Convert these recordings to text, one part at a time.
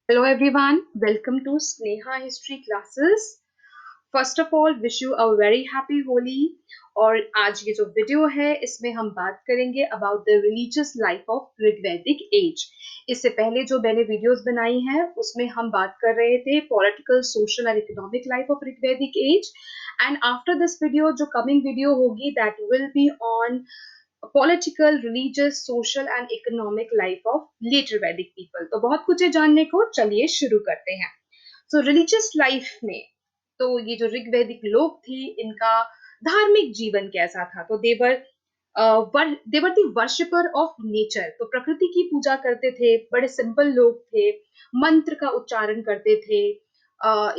Hello everyone, welcome to Sneha History Classes. First of all wish you a very happy Holi. और आज ये जो video है इसमें हम बात करेंगे about the religious life of Rigvedic age. इससे पहले जो मैंने वीडियोस बनाई हैं उसमें हम बात कर रहे थे पॉलिटिकल, सोशल और economic life of Rigvedic age. And after this video जो कमिंग वीडियो होगी that will be on political, religious, social and economic life of later Vedic people. तो बहुत कुछ है जानने को, चलिए शुरू करते हैं। सो रिलीजियस लाइफ में तो ये जो ऋग्वैदिक लोग थे इनका धार्मिक जीवन कैसा था, तो देवर दी वर्शिपर ऑफ नेचर। तो प्रकृति की पूजा करते थे, बड़े सिंपल लोग थे, मंत्र का उच्चारण करते थे,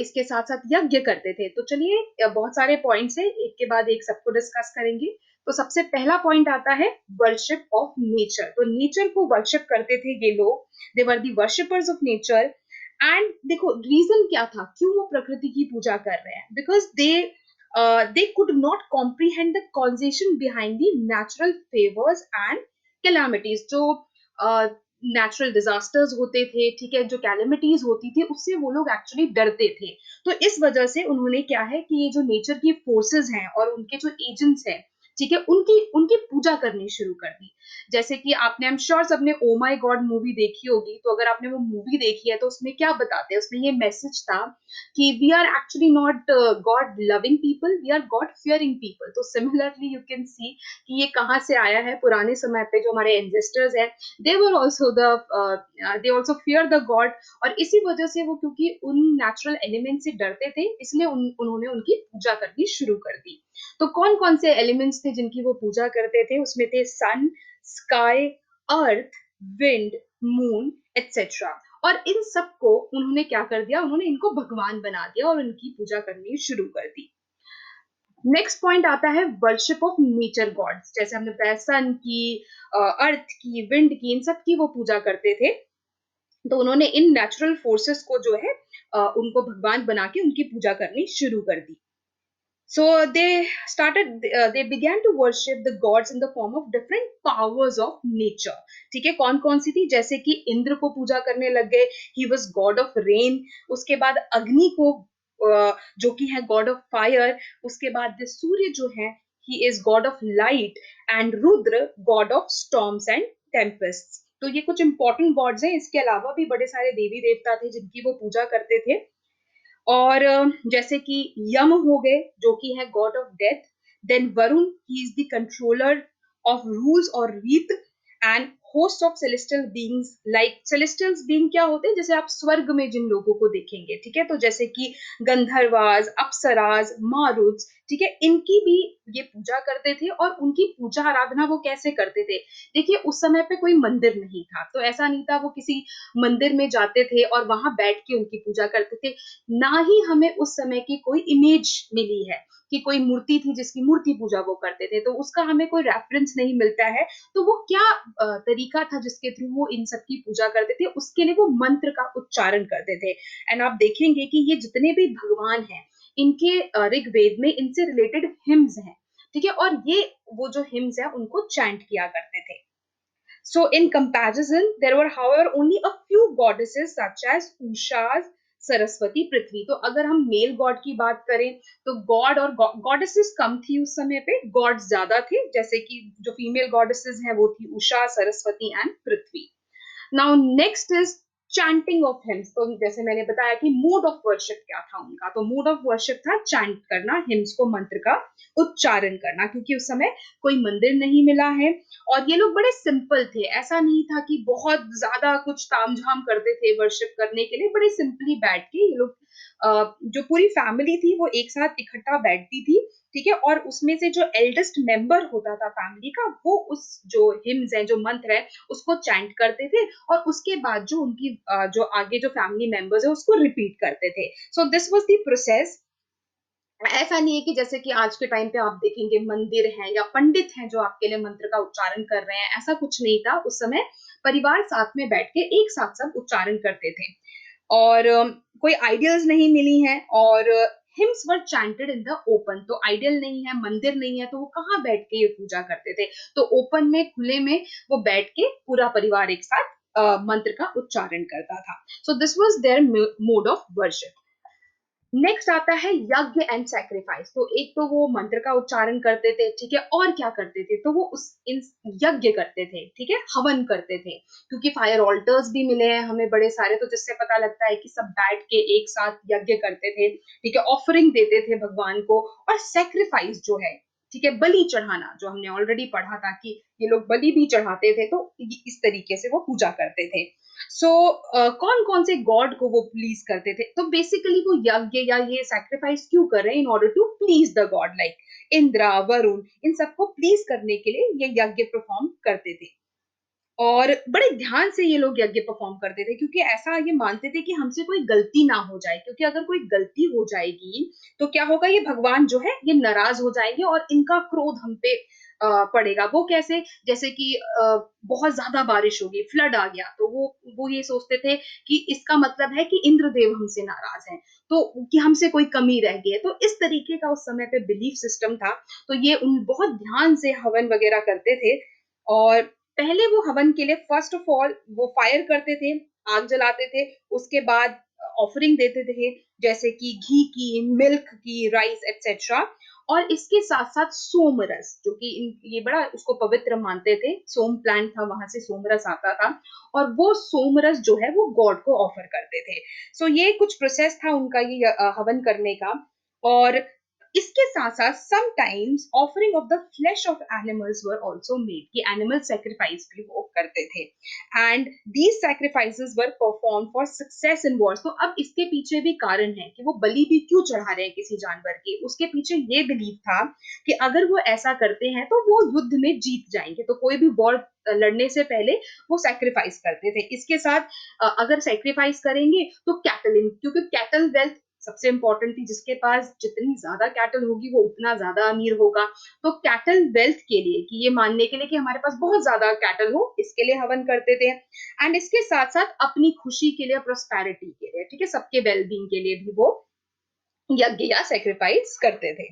इसके साथ साथ यज्ञ करते थे। तो चलिए बहुत सारे पॉइंट्स है, एक के बाद एक सबको डिस्कस करेंगे। तो सबसे पहला पॉइंट आता है वर्शिप ऑफ नेचर। तो नेचर को वर्शिप करते थे ये लोग, देवर दी वर्शिपर्स ऑफ नेचर। एंड देखो रीजन क्या था, क्यों वो प्रकृति की पूजा कर रहे हैं, because they could not comprehend the congestion behind the natural favours and calamities. जो नेचुरल डिजास्टर्स होते थे, ठीक है, जो कैलामिटीज होती थी उससे वो लोग एक्चुअली डरते थे। तो इस वजह से उन्होंने क्या है कि ये जो नेचर की फोर्सेस हैं और उनके जो एजेंट्स हैं, ठीक है, उनकी उनकी पूजा करनी शुरू कर दी। जैसे कि आपने, आई एम श्योर सबने ओ माई गॉड मूवी देखी होगी। तो अगर आपने वो मूवी देखी है तो उसमें क्या बताते हैं, उसमें ये मैसेज था कि we are actually not God loving people, we are God fearing people. तो सिमिलरली यू कैन सी कि ये कहाँ से आया है। पुराने समय पे जो हमारे एंसेस्टर्स हैं, they were also they also fear the god. और इसी वजह से वो, क्योंकि उन नेचुरल एलिमेंट से डरते थे, इसलिए उन्होंने उनकी पूजा करनी शुरू कर दी। तो कौन कौन से एलिमेंट्स थे जिनकी वो पूजा करते थे, उसमें थे सन, स्काई, अर्थ, विंड, मून एटसेट्रा। और इन सबको उन्होंने क्या कर दिया, उन्होंने इनको भगवान बना दिया और इनकी पूजा करनी शुरू कर दी। नेक्स्ट पॉइंट आता है वर्शिप ऑफ नेचर गॉड्स। जैसे हमने बताया सन की, अर्थ की, विंड की, इन सब की वो पूजा करते थे। तो उन्होंने इन नेचुरल फोर्सेस को जो है उनको भगवान बना के उनकी पूजा करनी शुरू कर दी। So they began to worship the gods in the form of different powers of nature. ठीक है, कौन कौन सी थी, जैसे कि इंद्र को पूजा करने लग गए, he was God of rain. उसके बाद अग्नि को, जो कि है गॉड ऑफ फायर। उसके बाद सूर्य जो है, he is God of light. And Rudra God of storms and Tempest. तो ये कुछ इंपॉर्टेंट गॉड्स हैं। इसके अलावा भी बड़े सारे देवी देवता थे जिनकी वो पूजा करते थे। और जैसे कि यम हो गए जो कि है God of death. Then Varun, he is the controller of rules और रीत। And host of celestial beings. Like celestials being क्या होते हैं, जैसे आप स्वर्ग में जिन लोगों को देखेंगे, ठीक है, तो जैसे कि गंधर्वाज, अप्सराज, मारुद्स, ठीक है, इनकी भी ये पूजा करते थे। और उनकी पूजा आराधना वो कैसे करते थे, देखिए उस समय पे कोई मंदिर नहीं था, तो ऐसा नहीं था वो किसी मंदिर में जाते थे और वहां बैठ के उनकी पूजा करते थे। ना ही हमें उस समय की कोई इमेज मिली है कि कोई मूर्ति थी जिसकी मूर्ति पूजा वो करते थे, तो उसका हमें कोई रेफरेंस नहीं मिलता है। तो वो क्या तरीका था जिसके थ्रू वो इन सब की पूजा करते थे, उसके लिए वो मंत्र का उच्चारण करते थे। एंड आप देखेंगे कि ये जितने भी भगवान हैं, इनके ऋग्वेद में इनसे रिलेटेड हिम्स हैं, ठीक है, और ये वो जो हिम्स है उनको चैंट किया करते थे। So in comparison, there were however only a few goddesses such as Ushas, Saraswati, पृथ्वी। तो अगर हम मेल गॉड की बात करें तो गॉड और गॉडेसेस कम थी उस समय पे, गॉड्स ज्यादा थे। जैसे कि जो फीमेल गॉडेसेस हैं वो थी Usha, Saraswati and Prithvi. Now next is chanting of hymns. तो जैसे मैंने बताया कि मूड ऑफ वर्शिप क्या था उनका, तो मूड ऑफ वर्शिप था चैंट करना, हिम्स को, मंत्र का उच्चारण करना, क्योंकि उस समय कोई मंदिर नहीं मिला है। और ये लोग बड़े सिंपल थे, ऐसा नहीं था कि बहुत ज्यादा कुछ तामझाम करते थे वर्शिप करने के लिए। बड़े सिंपली बैठ के ये लोग, जो पूरी फैमिली थी वो एक साथ इकट्ठा बैठती थी, ठीक है, और उसमें से जो एल्डेस्ट मेंबर होता था फैमिली का, वो उस जो हिम्स है, जो मंत्र है, उसको चैंट करते थे। और उसके बाद जो उनकी जो आगे जो फैमिली मेंबर्स है उसको रिपीट करते थे। सो दिस वाज द प्रोसेस। ऐसा नहीं है कि जैसे कि आज के टाइम पे आप देखेंगे मंदिर हैं या पंडित हैं जो आपके लिए मंत्र का उच्चारण कर रहे हैं, ऐसा कुछ नहीं था उस समय। परिवार साथ में बैठ के एक साथ सब उच्चारण करते थे। और कोई आइडियल्स नहीं मिली हैं। और hymns were chanted in the open. तो आइडियल नहीं है, मंदिर नहीं है, तो वो कहाँ बैठ के ये पूजा करते थे, तो ओपन में, खुले में वो बैठ के पूरा परिवार एक साथ मंत्र का उच्चारण करता था. So this was their mode of worship. Next आता है यज्ञ एंड सैक्रिफाइस. तो एक तो वो मंत्र का उच्चारण करते थे, ठीक है, और क्या करते थे, तो वो उस इन यज्ञ करते थे, ठीक है, हवन करते थे. क्योंकि फायर ऑल्टर्स भी मिले हैं हमें बड़े सारे, तो जिससे पता लगता है कि सब बैठ के एक साथ यज्ञ करते थे, ठीक है, ऑफरिंग देते थे भगवान को. और सैक्रिफाइस जो है, ठीक है, बलि चढ़ाना, जो हमने ऑलरेडी पढ़ा था कि ये लोग बलि भी चढ़ाते थे, तो इस तरीके से वो पूजा करते थे. सो कौन कौन से गॉड को वो प्लीज करते थे, तो बेसिकली वो यज्ञ या ये सैक्रिफाइस क्यों कर रहे हैं, in order to please the god, like Indra, Varun, इन सबको प्लीज करने के लिए ये यज्ञ परफॉर्म करते थे. और बड़े ध्यान से ये लोग यज्ञ परफॉर्म करते थे, क्योंकि ऐसा ये मानते थे कि हमसे कोई गलती ना हो जाए, क्योंकि अगर कोई गलती हो जाएगी तो क्या होगा, ये भगवान जो है ये नाराज हो जाएंगे और इनका क्रोध हम पे पड़ेगा. वो कैसे, जैसे कि बहुत ज्यादा बारिश होगी, फ्लड आ गया, तो वो ये सोचते थे कि इसका मतलब है कि इंद्रदेव हमसे नाराज हैं, तो कि हमसे कोई कमी रह गई है. तो इस तरीके का उस समय पे बिलीफ सिस्टम था. तो ये उन बहुत ध्यान से हवन वगैरह करते थे. और पहले वो हवन के लिए फर्स्ट ऑफ ऑल वो फायर करते थे, आग जलाते थे. उसके बाद ऑफरिंग देते थे, जैसे कि घी की, मिल्क की, राइस एक्सेट्रा. और इसके साथ साथ सोमरस, जो कि ये बड़ा उसको पवित्र मानते थे, सोम प्लांट था, वहां से सोमरस आता था, और वो सोमरस जो है वो गॉड को ऑफर करते थे. सो ये कुछ प्रोसेस था उनका ये हवन करने का. और इसके साथ साथ sometimes offering of the flash of animals were also made, कि एनिमल सैक्रिफाइस भी वो करते थे. And these sacrifices were perform for success in Wars. तो अब इसके पीछे भी कारण है कि वो बलि भी क्यों चढ़ा रहे हैं किसी जानवर की. उसके पीछे ये बिलीव था कि अगर वो ऐसा करते हैं तो वो युद्ध में जीत जाएंगे, तो कोई भी वॉर लड़ने से पहले वो सैक्रिफाइस करते थे. इसके साथ अगर सैक्रिफाइस करेंगे तो कैटल, क्योंकि कैटल वेल्थ सबसे इंपॉर्टेंट थी, जिसके पास जितनी ज्यादा कैटल होगी वो उतना ज्यादा अमीर होगा. तो कैटल वेल्थ के लिए, कि ये मानने के लिए कि हमारे पास बहुत ज्यादा कैटल हो, इसके लिए हवन करते थे. एंड इसके साथ साथ अपनी खुशी के लिए, प्रोस्पेरिटी के लिए, ठीक है, सबके वेलबींग के लिए भी वो यज्ञ या सेक्रीफाइस करते थे.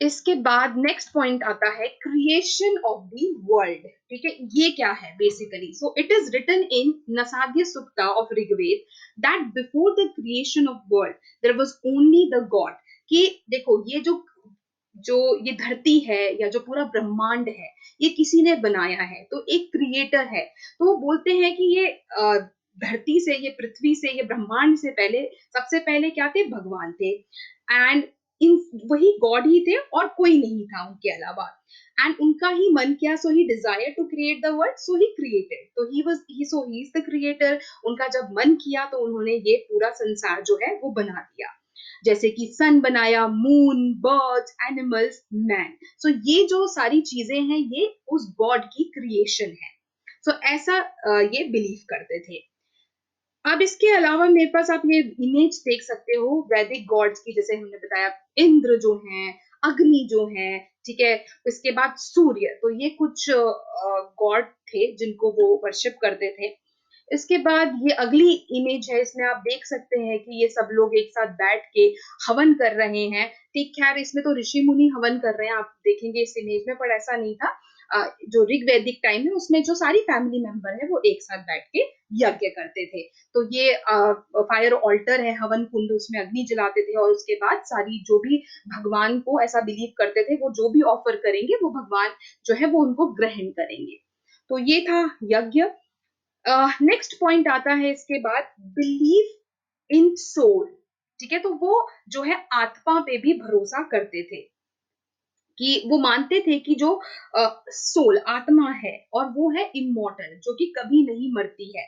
इसके बाद नेक्स्ट पॉइंट आता है क्रिएशन ऑफ द वर्ल्ड. ठीक है, ये क्या है basically, so it is written in Nasadiya Sukta of Rigveda that before the creation of world there was only the god. कि देखो, ये जो जो ये धरती है या जो पूरा ब्रह्मांड है, ये किसी ने बनाया है, तो एक क्रिएटर है. तो वो बोलते हैं कि ये धरती से, ये पृथ्वी से, ये ब्रह्मांड से पहले, सबसे पहले क्या थे, भगवान थे. एंड इन वही गॉड ही थे और कोई नहीं था उनके अलावा. एंड उनका ही मन किया, so he desire to create the world, so he created. तो ही इज द क्रिएटर. उनका जब मन किया तो उन्होंने ये पूरा संसार जो है वो बना दिया. जैसे कि सन बनाया, मून, बर्ड्स, एनिमल्स, मैन. सो ये जो सारी चीजें हैं ये उस गॉड की क्रिएशन है. सो ऐसा ये बिलीव करते थे. अब इसके अलावा मेरे पास आप ये इमेज देख सकते हो वैदिक गॉड्स की, जैसे हमने बताया इंद्र जो हैं, अग्नि जो है, ठीक है, इसके बाद सूर्य. तो ये कुछ गॉड थे जिनको वो वर्शिप करते थे. इसके बाद ये अगली इमेज है, इसमें आप देख सकते हैं कि ये सब लोग एक साथ बैठ के हवन कर रहे हैं. ठीक, खैर इसमें तो ऋषि मुनि हवन कर रहे हैं, आप देखेंगे इस इमेज में, पर ऐसा नहीं था. जो ऋग्वैदिक टाइम है उसमें जो सारी फैमिली मेंबर है वो एक साथ बैठ के यज्ञ करते थे. तो ये फायर ऑल्टर है, हवन कुंड, उसमें अग्नि जलाते थे, और उसके बाद सारी जो भी भगवान को ऐसा बिलीव करते थे, वो जो भी ऑफर करेंगे वो भगवान जो है वो उनको ग्रहण करेंगे. तो ये था यज्ञ. नेक्स्ट पॉइंट आता है इसके बाद, बिलीव इन सोल. ठीक है, तो वो जो है आत्मा पे भी भरोसा करते थे, कि वो मानते थे कि जो सोल आत्मा है और वो है इमोर्टल, जो कि कभी नहीं मरती है.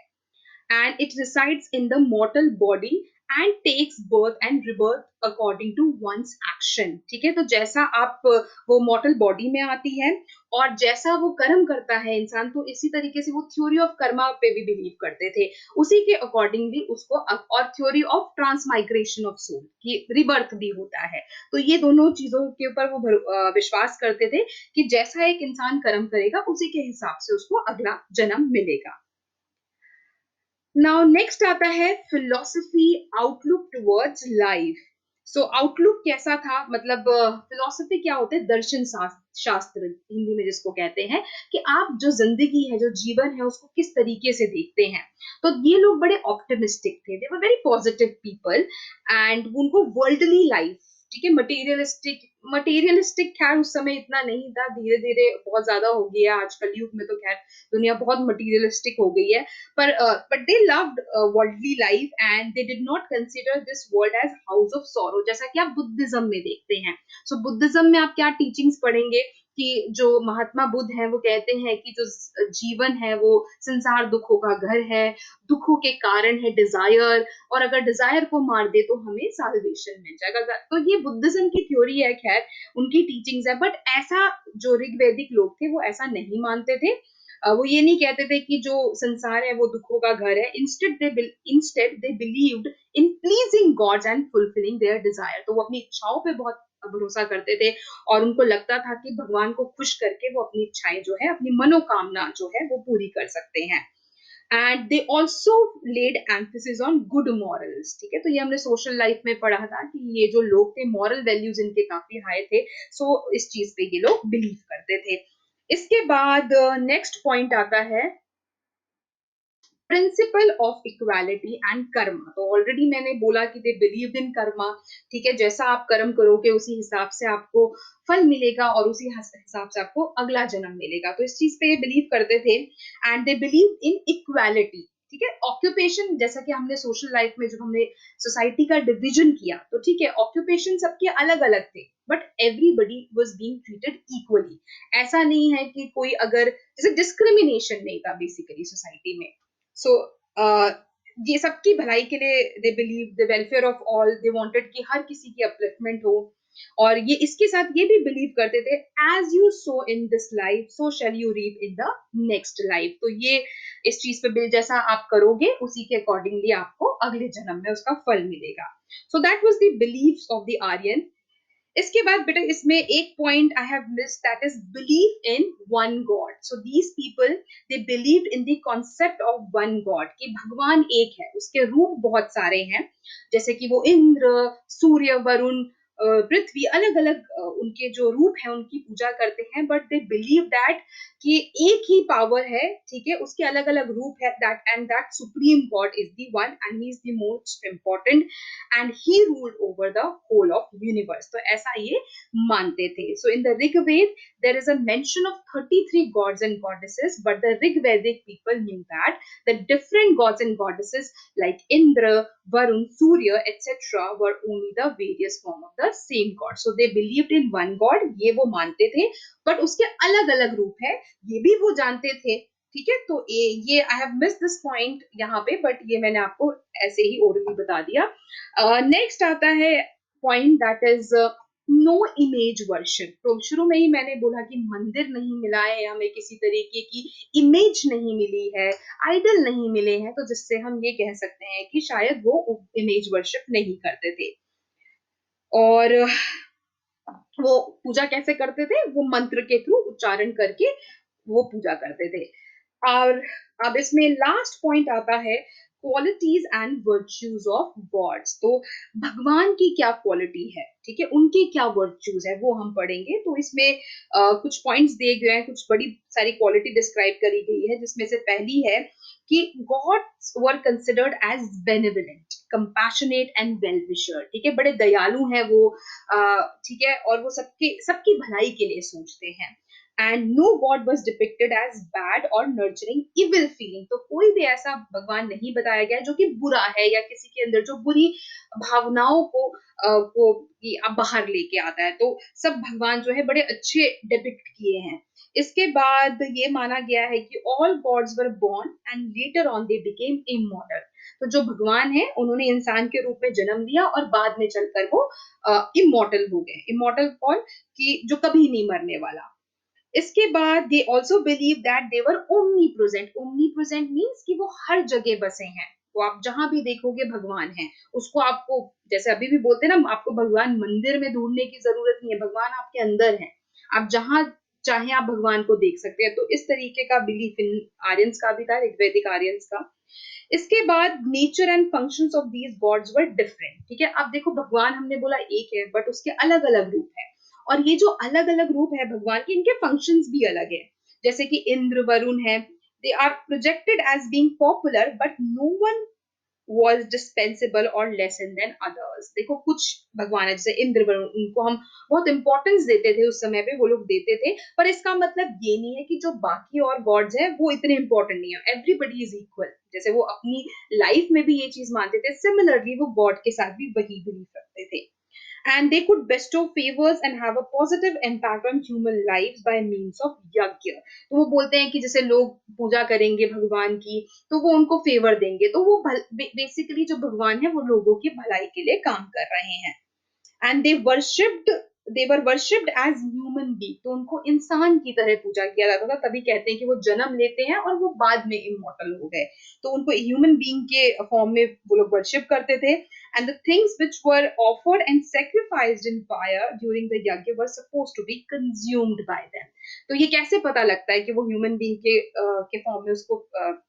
And it resides in the mortal body and takes birth and rebirth according to one's action. ठीक है, तो जैसा आप वो mortal body में आती है और जैसा वो कर्म करता है इंसान, तो इसी तरीके से वो थ्योरी ऑफ कर्मा पे भी बिलीव करते थे, उसी के अकॉर्डिंगली उसको. और theory of transmigration of soul, की रिबर्थ भी होता है. तो ये दोनों चीजों के ऊपर वो विश्वास करते थे कि जैसा एक इंसान कर्म करेगा उसी के हिसाब से उसको अगला जन्म मिलेगा. नाउ नेक्स्ट आता है फिलोसफी, आउटलुक टुवर्ड्स लाइफ. सो आउटलुक कैसा था, मतलब फिलोसफी क्या होते हैं, दर्शन शास्त्र. शास्त्र हिंदी में जिसको कहते हैं, कि आप जो जिंदगी है, जो जीवन है, उसको किस तरीके से देखते हैं। तो ये लोग बड़े ऑप्टिमिस्टिक थे, they were very positive people, and उनको वर्ल्डली लाइफ, ठीक है, मटेरियलिस्टिक, मटेरियलिस्टिक खैर उस समय इतना नहीं था, धीरे धीरे बहुत ज्यादा हो गया आजकल युग में, तो खैर दुनिया बहुत मटेरियलिस्टिक हो गई है, पर they loved worldly life and they did not consider this world as house of sorrow, जैसा कि आप बुद्धिज्म में देखते हैं। सो बुद्धिज्म में आप क्या टीचिंग्स पढ़ेंगे कि जो महात्मा बुद्ध हैं वो कहते हैं कि जो जीवन है वो संसार दुखों का घर है, दुखों के कारण है डिजायर, और अगर डिजायर को मार दे तो हमें साल्वेशन मिल जाएगा। तो ये बुद्धिज्म की थ्योरी है, खैर उनकी टीचिंग्स है, बट ऐसा जो ऋग्वैदिक लोग थे वो ऐसा नहीं मानते थे। वो ये नहीं कहते थे कि जो संसार है वो दुखों का घर है। Instead they believed in pleasing gods and fulfilling their Dzire. तो वो अपनी इच्छाओं पे बहुत भरोसा करते थे, और उनको लगता था कि भगवान को खुश करके वो अपनी इच्छाएं जो है, अपनी मनोकामना जो है वो पूरी कर सकते हैं। And they also laid emphasis on good morals, ठीक है, तो ये हमने सोशल लाइफ में पढ़ा था कि ये जो लोग थे मॉरल वैल्यूज इनके काफी हाई थे। सो इस चीज पे ये लोग बिलीव करते थे। इसके बाद नेक्स्ट पॉइंट आता है principal of equality and Karma. तो ऑलरेडी मैंने बोला कि दे बिलीव इन कर्मा, ठीक है, जैसा आप कर्म करोगे उसी हिसाब से आपको फल मिलेगा, और उसी हिसाब से आपको अगला जन्म मिलेगा। तो इस चीज पे ये बिलीव करते थे। And they believe in equality, ठीक है। ऑक्यूपेशन, जैसा कि हमने सोशल लाइफ में जब हमने सोसाइटी का डिवीजन किया, तो ठीक है, ऑक्यूपेशन सबके अलग अलग थे, but everybody was being treated equally. ऐसा नहीं है कि कोई अगर, जैसे डिस्क्रिमिनेशन नहीं था बेसिकली सोसाइटी में। सो ये सबकी भलाई के लिए they believe the welfare of all, they wanted कि हर किसी की अपलिफ्टमेंट हो। और ये इसके साथ ये भी बिलीव करते थे, as you sow in this life so shall you reap in the next life. तो ये इस चीज पे बिल, जैसा आप करोगे उसी के अकॉर्डिंगली आपको अगले जन्म में उसका फल मिलेगा। So that was the beliefs of the Aryan. इसके बाद बेटा इसमें एक point I have missed, that is believe in one God. So these people they believe in the concept of one God, कि भगवान एक है, उसके रूप बहुत सारे हैं, जैसे कि वो इंद्र, सूर्य, वरुण, पृथ्वी, अलग अलग उनके जो रूप है उनकी पूजा करते हैं, बट दे बिलीव दैट कि एक ही पावर है, ठीक है, उसके अलग अलग रूप है, that and that supreme god is the one and he is the most important and he ruled over the whole of universe. तो ऐसा ये मानते थे। So in the Rigveda there is a mention of 33 gods and goddesses, but the Rigvedic people knew that the different gods and goddesses like Indra, Varun, Surya, etc. were only the various form of the same god. So they believed in one god, ये वो मानते थे, but उसके अलग अलग रूप है, ये भी वो जानते थे। ठीक है, तो ये I have miss this point यहाँ पे, बट ये मैंने आपको ऐसे ही ओरली बता दिया। नेक्स्ट आता है point that is no image worship. तो शुरू में ही मैंने बोला कि मंदिर नहीं मिला है हमें, किसी तरीके की इमेज नहीं मिली है, आइडल नहीं मिले हैं, तो जिससे हम ये कह सकते हैं कि शायद वो इमेज वर्शिप नहीं करते थे। और वो पूजा कैसे करते थे, वो मंत्र के थ्रू उच्चारण करके वो पूजा करते थे। और अब इसमें लास्ट पॉइंट आता है qualities and virtues of gods. तो भगवान की क्या क्वालिटी है, ठीक है, उनकी क्या वर्च्यूज है, वो हम पढ़ेंगे। तो इसमें कुछ पॉइंट्स दिए गए हैं, कुछ बड़ी सारी क्वालिटी डिस्क्राइब करी गई है, जिसमें से पहली है कि gods were considered as benevolent, compassionate and well wisher, ठीक है, बड़े दयालु हैं वो, ठीक है, और वो सबके सबकी भलाई के लिए सोचते हैं। And no God was depicted as bad और नर्चरिंग इविल फीलिंग। तो कोई भी ऐसा भगवान नहीं बताया गया जो कि बुरा है, या किसी के अंदर जो बुरी भावनाओं को बाहर लेके आता है। तो सब भगवान जो है बड़े अच्छे डिपिक्ट किए हैं। इसके बाद ये माना गया है कि all gods were born and later on they became immortal. तो जो भगवान है उन्होंने इंसान के रूप में जन्म लिया और बाद में चलकर वो इमॉर्टल हो गए। इमॉर्टल कौन, कि जो कभी नहीं मरने वाला। इसके बाद they also believe that they were omni present. Omni present means कि वो हर जगह बसे हैं, वो आप जहां भी देखोगे भगवान है। उसको आपको, जैसे अभी भी बोलते हैं ना, आपको भगवान मंदिर में ढूंढने की जरूरत नहीं है, भगवान आपके अंदर है, आप जहां चाहे आप भगवान को देख सकते हैं। तो इस तरीके का बिलीफ इन आर्यंस का भी था, ऋग्वैदिक आर्यंस का। इसके बाद nature and functions of these gods were different. ठीक है, अब देखो भगवान हमने बोला एक है, बट उसके अलग अलग रूप है, और ये जो अलग अलग रूप है भगवान के, इनके फंक्शंस भी अलग है। जैसे कि इंद्र, वरुण है, they are projected as being popular, but no one was dispensable or lesser than others। देखो कुछ भगवान है जैसे इंद्र वरुण, उनको हम बहुत इंपॉर्टेंस देते थे उस समय पे, वो लोग देते थे, पर इसका मतलब ये नहीं है कि जो बाकी और गॉड्स हैं वो इतने इंपॉर्टेंट नहीं है। Everybody is equal. जैसे वो अपनी लाइफ में भी ये चीज मानते थे, सिमिलरली वो गॉड के साथ भी वही बिलीव रखते थे। And they could bestow favors and have a positive impact on human lives by means of यज्ञ। तो वो बोलते हैं कि जैसे लोग पूजा करेंगे भगवान की तो वो उनको फेवर देंगे, तो वो बेसिकली जो भगवान है वो लोगों की भलाई के लिए काम कर रहे हैं। And they were worshipped as human being. तो उनको इंसान की तरह पूजा किया जाता था, तभी कहते हैं कि वो जन्म लेते हैं और वो बाद में इमोर्टल हो गए। तो उनको ह्यूमन बींग के फॉर्म में वो लोग वर्शिप करते थे। And the things which were offered and sacrificed in fire during the yajna were suppose to be consumed by them. तो ये कैसे पता लगता है कि वो ह्यूमन बींग के फॉर्म में उसको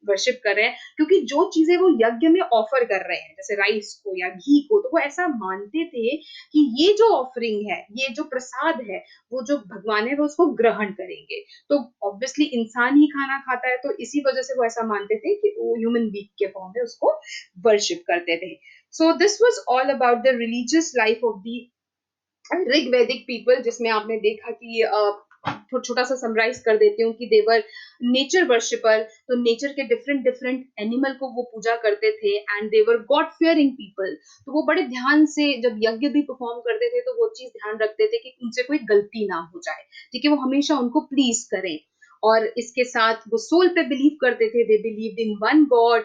वर्शिप कर रहे हैं? क्योंकि जो चीजें वो यज्ञ में ऑफर कर रहे हैं, जैसे राइस को या घी को, तो वो ऐसा मानते थे कि ये जो ऑफरिंग है, ये जो प्रसाद है, वो जो भगवान है वो उसको ग्रहण करेंगे। तो ऑब्वियसली इंसान ही खाना खाता है, तो इसी वजह से वो ऐसा मानते थे कि वो ह्यूमन बींग के फॉर्म में उसको वर्शिप करते थे। सो this was all about the religious life of the Rig वैदिक पीपल, जिसमें आपने देखा कि छोटा सा समराइज कर देती हूँ कि देवर नेचर वर्शिपर। तो नेचर के डिफरेंट डिफरेंट एनिमल को वो पूजा करते थे, and they were God fearing people. तो वो बड़े ध्यान से जब यज्ञ भी परफॉर्म करते थे तो वो चीज ध्यान रखते थे कि उनसे कोई गलती ना हो जाए, ठीक है, वो हमेशा उनको प्लीज करें। और इसके साथ वो सोल पे बिलीव करते थे, they believe in one God,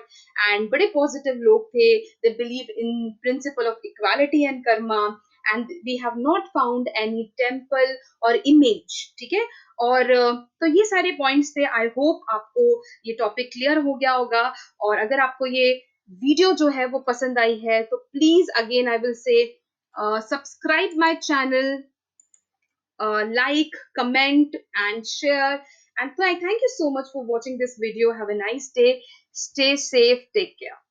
and बड़े पॉजिटिव लोग थे। They believe in principle of equality and karma, and we have not found any temple और इमेज, ठीक है। और तो ये सारे पॉइंट्स थे। आई होप आपको ये टॉपिक क्लियर हो गया होगा। और अगर आपको ये वीडियो जो है वो पसंद आई है तो please again I will say subscribe my channel, like, comment and share, and thank you so much for watching this video. Have a nice day, stay safe, take care.